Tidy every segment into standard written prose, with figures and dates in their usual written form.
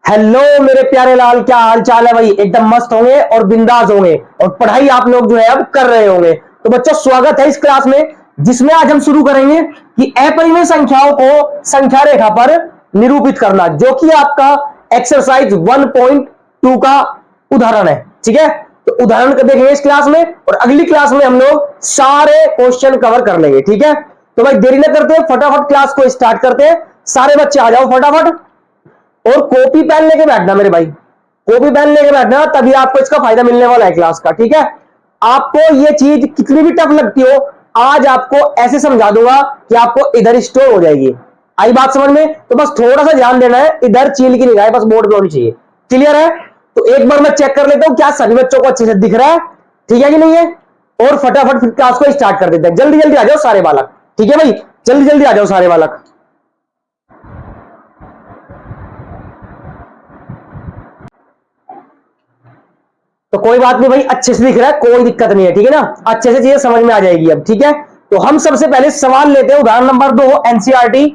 Hello मेरे प्यारे लाल, क्या हाल चाल है भाई। एकदम मस्त होंगे और बिंदास होंगे और पढ़ाई आप लोग जो है अब कर रहे होंगे। तो बच्चों, स्वागत है इस क्लास में, जिसमें आज हम शुरू करेंगे कि अपरिमेय संख्याओं को संख्या रेखा पर निरूपित करना, जो कि आपका एक्सरसाइज 1.2 का उदाहरण है। ठीक है, तो उदाहरण को देखेंगे इस क्लास में और अगली क्लास में हम लोग सारे क्वेश्चन कवर कर लेंगे। ठीक है, तो भाई देरी न करते हैं, फटाफट क्लास को स्टार्ट करते हैं। सारे बच्चे आ जाओ फटाफट और कॉपी पेन लेके बैठना मेरे भाई, कॉपी पेन लेके बैठना, तभी आपको इसका फायदा मिलने वाला है क्लास का। ठीक है, आपको ये चीज कितनी भी टफ लगती हो, आज आपको ऐसे समझा दूंगा कि आपको इधर स्टोर हो जाएगी। आई बात समझ में? तो बस थोड़ा सा ध्यान देना है, इधर चील की निगाह बस बोर्ड पे होनी चाहिए। क्लियर है? तो एक बार मैं चेक कर लेता हूं क्या सभी बच्चों को अच्छे से दिख रहा है, ठीक है कि नहीं है, और फटाफट फिर क्लास को स्टार्ट कर देते हैं। जल्दी जल्दी आ जाओ सारे बालक। ठीक है भाई, जल्दी जल्दी आ जाओ सारे बालक। तो कोई बात नहीं भाई, अच्छे से दिख रहा है, कोई दिक्कत नहीं है। ठीक है ना, अच्छे से चीजें समझ में आ जाएगी अब। ठीक है, तो हम सबसे पहले सवाल लेते हैं, उदाहरण नंबर 2 एनसीईआरटी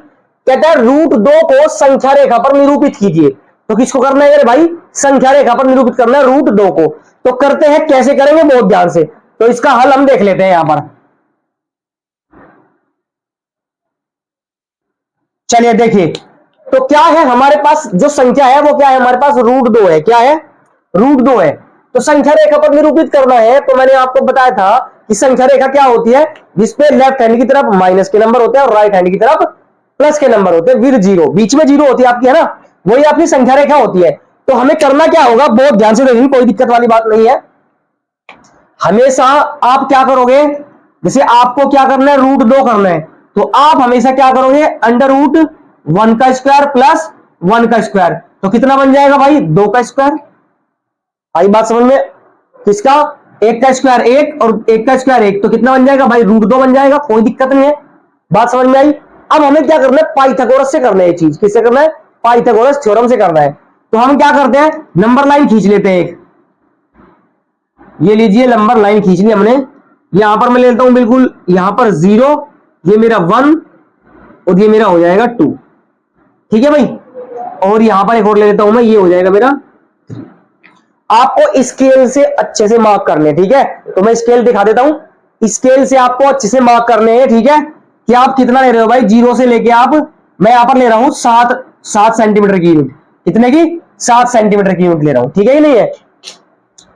कहता है √2 को संख्या रेखा पर निरूपित कीजिए। तो किसको करना है भाई? संख्या रेखा पर निरूपित करना है √2 को। तो करते हैं, कैसे करेंगे बहुत ध्यान से। तो इसका हल हम देख लेते हैं यहां पर। चलिए देखिए, तो क्या है हमारे पास जो संख्या है वो क्या है हमारे पास? √2 है। क्या है? √2 है। तो संख्या रेखा पर निरूपित करना है, तो मैंने आपको बताया था कि संख्या रेखा क्या होती है, जिसपे लेफ्ट हैंड की तरफ माइनस के नंबर होते हैं और राइट हैंड की तरफ प्लस के नंबर होते हैं, विद जीरो, बीच में जीरो होती है आपकी, है ना, वही आपकी संख्या रेखा होती है। तो हमें करना क्या होगा, बहुत ध्यान से देखेंगे, कोई दिक्कत वाली बात नहीं है। हमेशा आप क्या करोगे, जैसे आपको क्या करना है, √2 करना है, तो आप हमेशा क्या करोगे, √1 का स्क्वायर प्लस 1 का स्क्वायर। तो कितना बन जाएगा भाई? 2 का स्क्वायर। आई बात समझ में? किसका? 1 का स्क्वायर 1 और 1 का स्क्वायर 1, तो कितना बन जाएगा भाई? √2 बन जाएगा। कोई दिक्कत नहीं है, बात समझ में आई? अब हमें क्या करना है, पाइथागोरस से करना है ये चीज। किससे करना है? पाइथागोरस थ्योरम से करना है। तो हम क्या करते हैं, नंबर लाइन खींच लेते हैं एक। ये लीजिए, नंबर लाइन खींच ली हमने। यहां पर मैं लेता हूं बिल्कुल, यहां पर 0, ये मेरा 1 और ये मेरा हो जाएगा 2। ठीक है भाई, और यहां पर एक और ले लेता हूं मैं, ये हो जाएगा मेरा 3। आपको स्केल से अच्छे से मार्क करने, ठीक है, तो मैं स्केल दिखा देता हूं। स्केल से आपको अच्छे से मार्क करने हैं। ठीक है, कि आप कितना ले रहे हो भाई, 0 से लेके आप, मैं यहां पर ले रहा हूं 7 सेंटीमीटर की यूनिट। कितने की? 7 सेंटीमीटर की यूनिट ले रहा हूं। ठीक है कि नहीं है?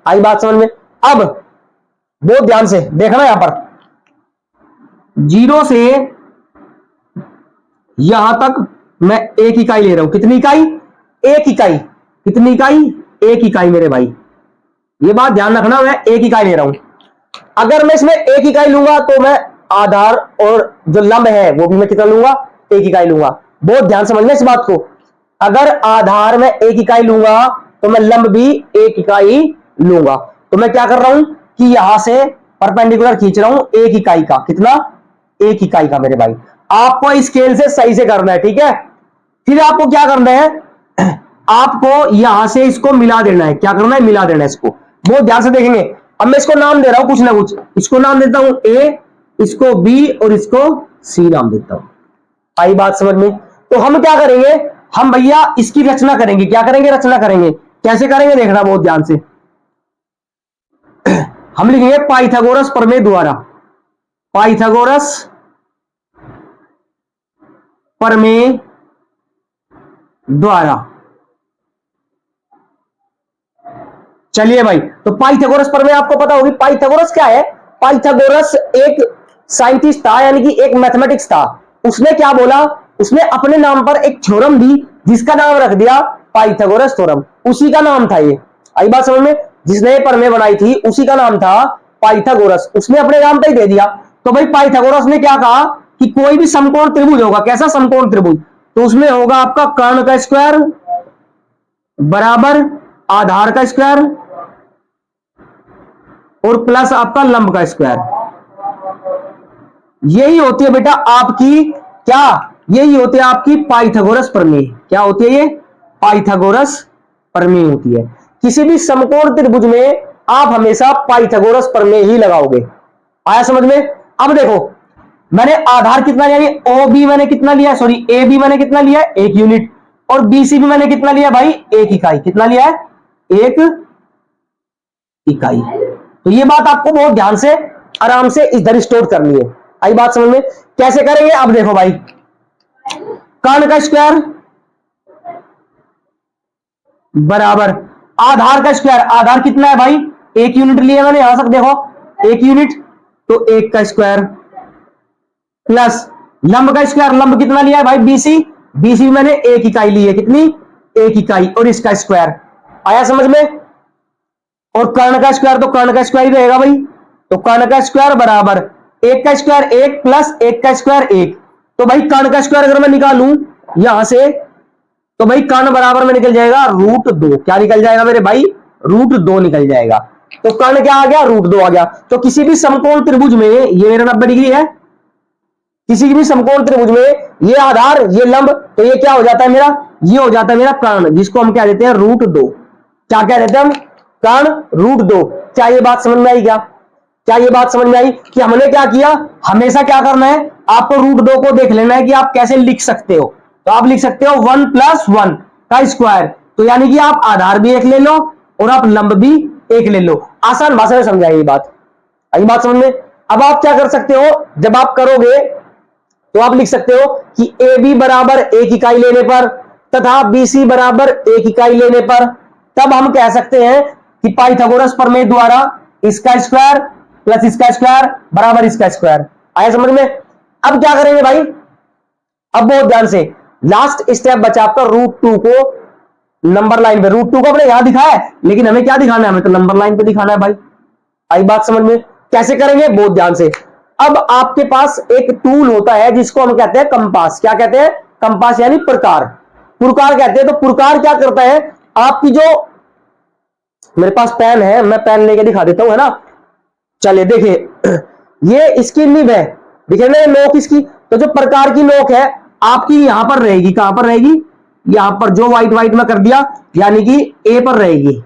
आई बात समझ में? अब बहुत ध्यान से देखना, यहां पर 0 से यहां तक मैं 1 इकाई ले रहा हूं। कितनी इकाई? 1 इकाई। कितनी इकाई? 1 इकाई मेरे भाई, ये बात ध्यान रखना, मैं 1 इकाई ले रहा हूं। अगर मैं इसमें 1 इकाई लूंगा तो मैं आधार और जो लंब है वो भी मैं कितना लूंगा? 1 इकाई लूंगा। बहुत ध्यान समझना इस बात को। अगर आधार में 1 इकाई लूंगा तो मैं लंब भी 1 इकाई लूंगा। तो मैं क्या कर रहा हूं कि यहां से परपेंडिकुलर खींच रहा हूं 1 इकाई का। कितना? 1 इकाई का मेरे भाई। आपको स्केल से सही से करना है। ठीक है, फिर आपको क्या करना है, आपको यहां से इसको मिला देना है। क्या करना है? मिला देना है इसको। बहुत ध्यान से देखेंगे। अब मैं इसको नाम दे रहा हूं कुछ ना कुछ, इसको नाम देता हूं ए, इसको बी और इसको सी नाम देता हूं। आई बात समझ में? तो हम क्या करेंगे, हम भैया इसकी रचना करेंगे। क्या करेंगे? रचना करेंगे। कैसे करेंगे देखना बहुत ध्यान से। हम लिखेंगे पाइथागोरस प्रमेय द्वारा, पाइथागोरस प्रमेय द्वारा। चलिए भाई, तो पाइथागोरस प्रमेय आपको पता होगी। पाइथागोरस क्या है? पाइथागोरस एक साइंटिस्ट था, यानी कि एक मैथमेटिक्स था। उसने क्या बोला, उसने अपने नाम पर एक थ्योरम दी, जिसका नाम रख दिया पाइथागोरस थ्योरम। उसी का नाम था ये। आई बात समझ में? जिसने प्रमेय बनाई थी उसी का नाम था पाइथागोरस, उसने अपने नाम पर ही दे दिया। तो भाई पाइथागोरस ने क्या कहा कि कोई भी समकोण त्रिभुज होगा। कैसा समकोण त्रिभुज? तो उसमें होगा आपका कर्ण का स्क्वायर बराबर आधार का स्क्वायर और प्लस आपका लंब का स्क्वायर। यही होती है बेटा आपकी क्या? यही होती है आपकी पाइथागोरस प्रमेय। क्या होती है ये? पाइथागोरस प्रमेय होती है। किसी भी समकोण त्रिभुज में आप हमेशा पाइथागोरस प्रमेय ही लगाओगे। आया समझ में? अब देखो, मैंने आधार कितना लिया, ओ बी मैंने कितना लिया, सॉरी ए बी मैंने कितना लिया? 1 यूनिट। और बीसी भी मैंने कितना लिया भाई, 1 इकाई। कितना लिया है, 1 इकाई। तो ये बात आपको बहुत ध्यान से आराम से इधर स्टोर करनी है। आई बात समझ में? कैसे करेंगे, अब देखो भाई, कर्ण का स्क्वायर बराबर आधार का स्क्वायर। आधार कितना है भाई, 1 यूनिट लिया मैंने, यहां तक देखो 1 यूनिट, तो 1 का स्क्वायर प्लस लंब का स्क्वायर। लंब कितना लिया है भाई, बीसी। बीसी मैंने 1 इकाई ली है, कितनी, 1 इकाई, और इसका स्क्वायर। आया समझ में? और कर्ण का स्क्वायर तो कर्ण का स्क्वायर ही रहेगा भाई। तो कर्ण का स्क्वायर बराबर 1 का स्क्वायर 1 प्लस 1 का स्क्वायर 1। तो भाई कर्ण का स्क्वायर अगर मैं निकालूं यहां से, तो भाई कर्ण बराबर में निकल जाएगा √2। क्या निकल जाएगा मेरे भाई, √2 निकल जाएगा। तो कर्ण क्या आ गया, √2 आ गया। तो किसी भी समकोण त्रिभुज में, ये मेरा 90 डिग्री है, किसी भी समकोण त्रिभुज में ये आधार ये लंब, तो ये क्या हो जाता है मेरा, ये हो जाता है मेरा कर्ण, जिसको हम क्या देते हैं, √2। क्या क्या देते हैं हम, कर्ण √2। क्या ये बात समझ में आई? क्या ये बात समझ में आई कि हमने क्या किया, हमेशा क्या करना है, आपको √2 को देख लेना है कि आप कैसे लिख सकते हो। तो आप लिख सकते हो 1 + 1 का स्क्वायर। तो यानी कि आप आधार भी एक ले लो और आप लंब भी एक ले लो। आसान भाषा में समझाई ये बात, आई बात समझ में? अब आप क्या कर सकते हो, जब आप करोगे तो आप लिख सकते हो कि ए बी बराबर 1 इकाई लेने पर तथा बी सी बराबर 1 इकाई लेने पर, तब हम कह सकते हैं कि पाइथागोरस प्रमेय द्वारा इसका स्क्वायर प्लस इसका स्क्वायर बराबर इसका स्क्वायर। आया समझ में? अब क्या करेंगे भाई, अब बहुत ध्यान से, लास्ट स्टेप बचा आपका √2 को नंबर लाइन पे। √2 को अपने यहां दिखाया है, लेकिन हमें क्या दिखाना है, हमें तो नंबर लाइन पे दिखाना है भाई। आई बात समझ में? कैसे करेंगे, बहुत ध्यान से। अब आपके पास एक टूल होता है जिसको हम कहते हैं कंपास। क्या कहते हैं, कंपास यानी प्रकार, पुरकार कहते हैं। तो पुरकार क्या करता है, आपकी जो, मेरे पास पेन है, मैं पेन लेके दिखा देता हूं, है ना। चलिए देखिए, ये इसकी निब है, दिखे ना नोक इसकी। तो जो प्रकार की नोक है आपकी यहां पर रहेगी, कहां पर रहेगी, यहां पर, जो व्हाइट व्हाइट में कर दिया, यानी कि ए पर रहेगी।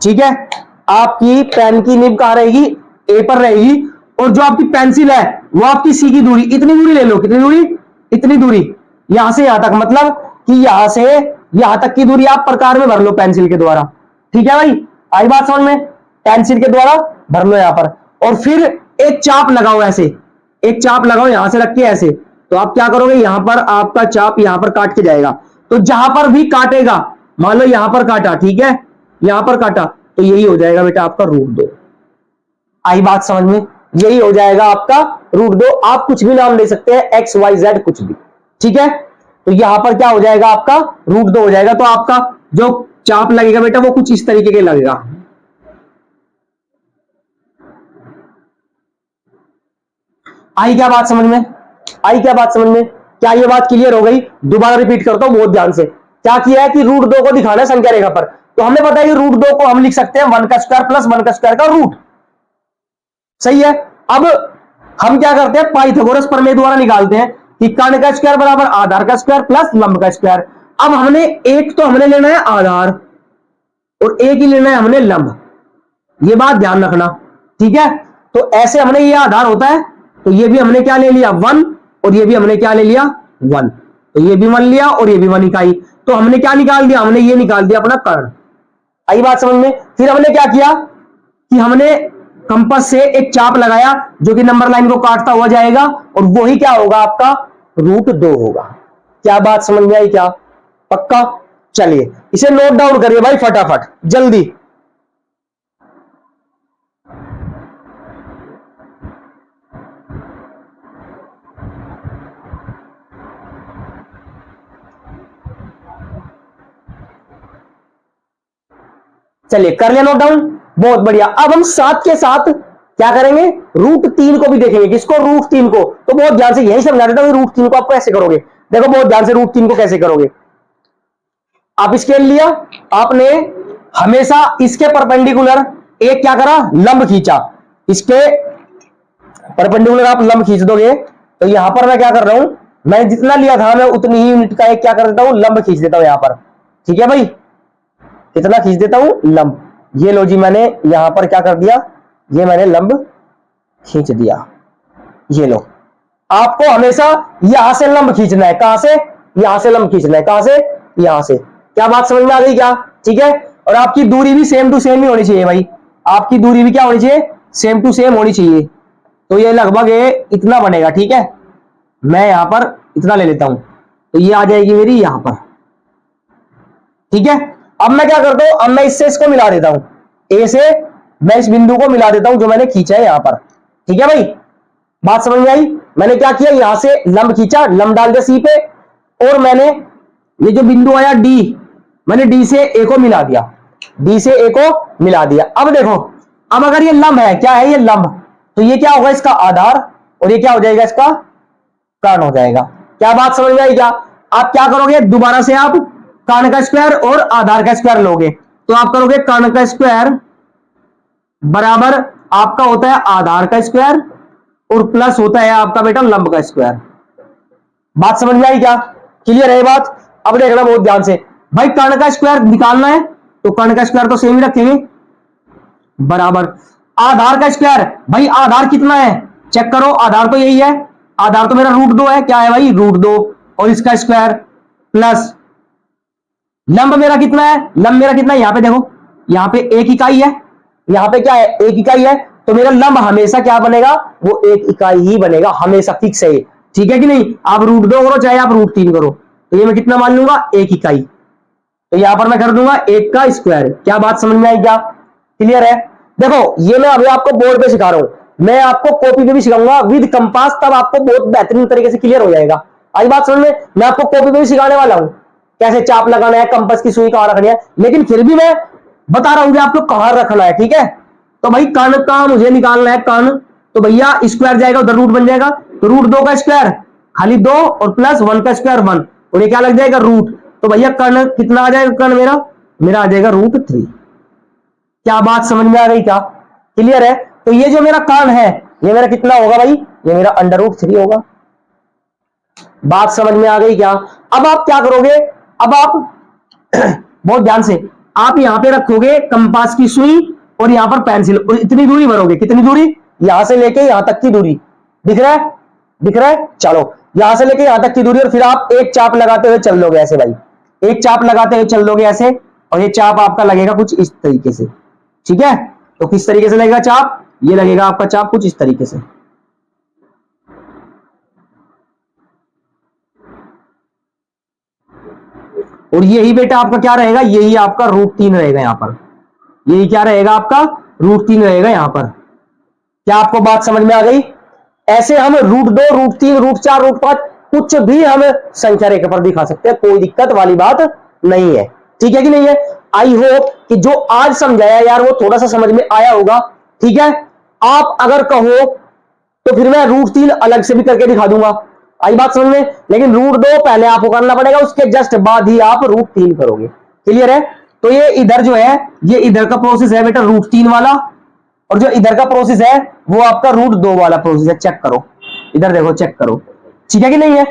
ठीक है, आपकी पेन की निब कहां रहेगी, ए पर रहेगी। और जो आपकी पेंसिल है वो आपकी सी की दूरी, इतनी दूरी ले लो। कितनी दूरी, इतनी दूरी, यहां से यहां तक, मतलब कि यहां से यहां तक की दूरी आप प्रकार में भर लो पेंसिल के द्वारा। ठीक है भाई, आई बात समझ में? पेंसिल के द्वारा भर लो यहां पर, और फिर एक चाप लगाओ, ऐसे एक चाप लगाओ यहां से रख के ऐसे। तो आप क्या करोगे, यहां पर आपका चाप यहां पर काट के जाएगा। तो जहां पर भी काटेगा, मान लो यहां पर काटा, ठीक है, यहां पर काटा, तो यही हो जाएगा बेटा आपका √2। आई बात समझ में? यही हो जाएगा आपका √2। आप कुछ भी नाम ले सकते हैं, XYZ कुछ भी। ठीक है, तो यहां पर क्या हो जाएगा आपका √2 हो जाएगा। तो आपका जो चाप लगेगा बेटा वो कुछ इस तरीके के लगेगा। आई क्या बात समझ में, आई क्या बात समझ में? क्या ये बात क्लियर हो गई? दोबारा रिपीट करता हूं बहुत ध्यान से। क्या किया है कि √2 को दिखाना है संख्या रेखा पर। तो हमें पता है कि √2 को हम लिख सकते हैं 1 का स्क्वायर प्लस 1 का स्क्वायर का रूट। सही है। अब हम क्या करते हैं, पाइथागोरस प्रमेय द्वारा निकालते हैं कि कर्ण का स्क्वायर बराबर आधार का स्क्वायर प्लस लंब का स्क्वायर। अब हमने एक तो हमने लेना है आधार और एक ही लेना है हमने लंब, ये बात ध्यान रखना। ठीक है, तो ऐसे हमने, ये आधार होता है, तो ये भी हमने क्या ले लिया 1, और ये भी हमने क्या ले लिया 1। तो ये भी 1 लिया और ये भी 1 इकाई। तो हमने क्या निकाल दिया, हमने ये निकाल दिया अपना कर्ण। आई बात समझ में? फिर हमने क्या किया कि हमने कंपास से एक चाप लगाया जो कि नंबर लाइन को काटता हुआ जाएगा, और वही क्या होगा आपका √2 होगा। क्या बात समझ में आई? क्या पक्का? चलिए इसे नोट डाउन करिए भाई फटाफट जल्दी। चलिए कर लिया नोट डाउन, बहुत बढ़िया। अब हम साथ के साथ क्या करेंगे, √3 को भी देखेंगे। किसको, √3 को। तो बहुत ध्यान से यही समझा देता हूं √3 को आप कैसे करोगे। देखो बहुत ध्यान से √3 को कैसे करोगे। आप स्केल लिया आपने, हमेशा इसके परपेंडिकुलर एक क्या करा, लंब खींचा। इसके परपेंडिकुलर आप लंब खींच दोगे, तो यहां पर मैं क्या कर रहा हूं, मैं जितना लिया था मैं उतनी ही यूनिट का एक क्या कर देता हूं, लंब खींच देता हूं यहां पर। ठीक है भाई, कितना खींच देता हूं, लंब। ये लो जी, मैंने यहां पर क्या कर दिया, ये मैंने लंब खींच दिया। ये लो, आपको हमेशा यहां से लंब खींचना है। कहां से, यहां से लंब खींचना है। कहां से, यहां से। क्या बात समझ में आ गई क्या? ठीक है, और आपकी दूरी भी सेम टू सेम ही होनी चाहिए भाई, आपकी दूरी भी क्या होनी चाहिए? सेम टू सेम होनी चाहिए। तो ये लगभग ये इतना बनेगा, ठीक है, मैं यहां पर इतना ले लेता हूं, तो ये आ जाएगी मेरी यहां पर, ठीक है। अब मैं क्या करता हूं, अब मैं इससे इसको मिला देता हूं, ए से मैं इस बिंदु को मिला देता हूं जो मैंने खींचा है यहां पर, ठीक है भाई। बात समझ में आई? मैंने क्या किया, यहां से लंब खींचा, लंब डाल दिया सी पे, और मैंने ये जो बिंदु आया डी, मैंने डी से ए को मिला दिया, डी से ए को मिला दिया। अब देखो, अब अगर ये लंब है, क्या है ये लंब, तो ये क्या होगा, इसका आधार, और ये क्या हो जाएगा, इसका कर्ण हो जाएगा। क्या बात समझ में आई क्या? आप क्या करोगे, दोबारा से आप कर्ण का स्क्वायर और आधार का स्क्वायर लोगे, तो आप करोगे कर्ण का स्क्वायर बराबर आपका होता है आधार का स्क्वायर, और प्लस होता है आपका बेटा लंब का स्क्वायर। बात समझ में आई क्या? क्लियर है ये बात? अब देखना बहुत ध्यान से भाई, कर्ण का स्क्वायर निकालना है तो कर्ण का स्क्वायर तो सेम ही रखेंगे, बराबर आधार का स्क्वायर। भाई आधार कितना है, चेक करो, आधार तो यही है, आधार तो मेरा √2 है, क्या है भाई √2, और इसका स्क्वायर प्लस लंब मेरा कितना है, लंब मेरा कितना है, यहां पे देखो, यहां पे एक इकाई है, यहां पे क्या है, एक इकाई है, तो मेरा लंब हमेशा क्या बनेगा, वो एक इकाई ही बनेगा, हमेशा फिक्स है, ठीक है कि नहीं। आप √2 करो चाहे आप √3 करो, तो ये मैं कितना मान लूंगा, एक इकाई, तो यहां पर मैं कर दूंगा एक का स्क्वायर। क्या बात समझ में आई क्या? क्लियर है? देखो ये मैं अभी आपको बोर्ड पे सिखा रहा हूं, मैं आपको कॉपी पे भी सिखाऊंगा विद कंपास, तब आपको बहुत बेहतरीन तरीके से क्लियर हो जाएगा। आई बात समझ में? मैं आपको कॉपी पे भी सिखाने वाला हूं, कैसे चाप लगाना है, कंपास की सुई कहां रखनी है, लेकिन फिर भी मैं बता रहा हूं कि आपको कहां रखना है, ठीक है। तो भाई कर्ण का मुझे निकालना है, कर्ण, तो भैया स्क्वायर जाएगा उधर, रूट बन जाएगा, तो √2 का स्क्वायर खाली 2 और प्लस 1 का स्क्वायर 1, और ये क्या लग जाएगा रूट, तो भैया कर्ण कितना आ जाएगा, कर्ण मेरा आ जाएगा √3। क्या बात समझ में आ गई क्या? क्लियर है? तो ये जो मेरा कर्ण है ये मेरा कितना होगा भाई, ये मेरा √3 होगा। बात समझ में आ गई क्या? अब आप क्या करोगे, अब आप बहुत ध्यान से, आप यहां पे रखोगे कंपास की सुई और यहां पर पेंसिल, और इतनी दूरी भरोगे, कितनी दूरी, यहां से लेके यहां तक की दूरी, दिख रहा है, दिख रहा है, चलो यहां से लेके यहां तक की दूरी, और फिर आप एक चाप लगाते हुए चल लोगे ऐसे भाई, एक चाप लगाते हुए चल लोगे ऐसे, और ये चाप आपका लगेगा कुछ इस तरीके से, ठीक है। तो किस तरीके से लगेगा चाप, ये लगेगा आपका चाप कुछ इस तरीके से, और यही बेटा आपका क्या रहेगा, यही आपका √3 रहेगा यहां पर, यही क्या रहेगा आपका √3 रहेगा यहां पर। क्या आपको बात समझ में आ गई? ऐसे हम √2 √3 √4 √5 कुछ भी हम संख्या रेखा पर दिखा सकते हैं, कोई दिक्कत वाली बात नहीं है, ठीक है कि नहीं है। आई होप कि जो आज समझाया यार वो थोड़ा सा समझ में आया होगा, ठीक है। आप अगर कहो तो फिर मैं √3 अलग से भी करके दिखा दूंगा, आई बात समझ में, लेकिन √2 पहले आपको करना पड़ेगा, उसके जस्ट बाद ही आप √3 करोगे। क्लियर है? तो ये इधर जो है, ये इधर का प्रोसेस है बेटा √3 वाला, और जो इधर का प्रोसेस है वो आपका √2 वाला प्रोसेस है। चेक करो, इधर देखो, चेक करो, ठीक है कि नहीं है?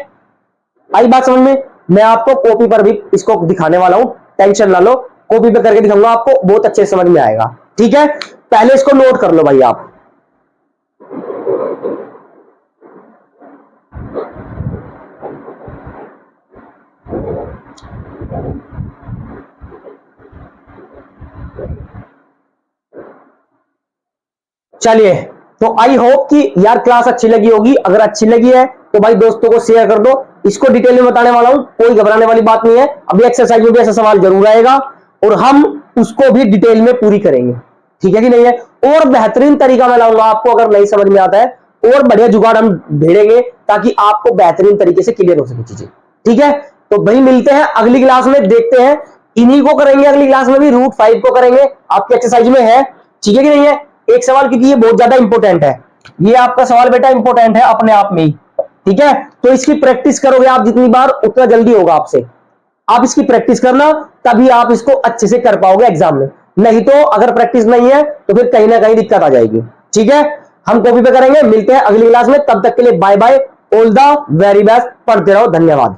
आई बात समझ में? मैं आपको कॉपी पर भी इसको दिखाने वाला हूं, टेंशन ना लो, कॉपी पे करके दिखाऊंगा आपको, बहुत अच्छे समझ में आएगा, ठीक है। पहले इसको नोट कर लो भाई आप। चलिए, तो आई होप कि यार क्लास अच्छी लगी होगी, अगर अच्छी लगी है तो भाई दोस्तों को शेयर कर दो, इसको डिटेल में बताने वाला हूं, कोई घबराने वाली बात नहीं है। अभी एक्सरसाइज में भी ऐसा सवाल जरूर आएगा और हम उसको भी डिटेल में पूरी करेंगे, ठीक है कि नहीं है। और बेहतरीन तरीका मैं लाऊंगा आपको, अगर नहीं समझ में आता है और बढ़िया जुगाड़ हम ढूंढेंगे ताकि आपको बेहतरीन तरीके से क्लियर हो सके चीजें, ठीक है। तो भाई मिलते हैं अगली क्लास में, देखते हैं, इन्हीं को करेंगे अगली क्लास में भी, √5 को करेंगे, आपकी एक्सरसाइज में है, ठीक है कि नहीं है। एक सवाल, क्योंकि ये बहुत ज्यादा इंपॉर्टेंट है, ये आपका सवाल बेटा इंपॉर्टेंट है अपने आप में ही, ठीक है। तो इसकी प्रैक्टिस करोगे आप जितनी बार, उतना जल्दी होगा आपसे, आप इसकी प्रैक्टिस करना, तभी आप इसको अच्छे से कर पाओगे एग्जाम में, नहीं तो अगर प्रैक्टिस नहीं है तो फिर कहीं ना कहीं दिक्कत आ जाएगी, ठीक है। हम कॉपी पे करेंगे, मिलते हैं अगली क्लास में, तब तक के लिए bye bye, all the very best, पढ़ते रहो, धन्यवाद।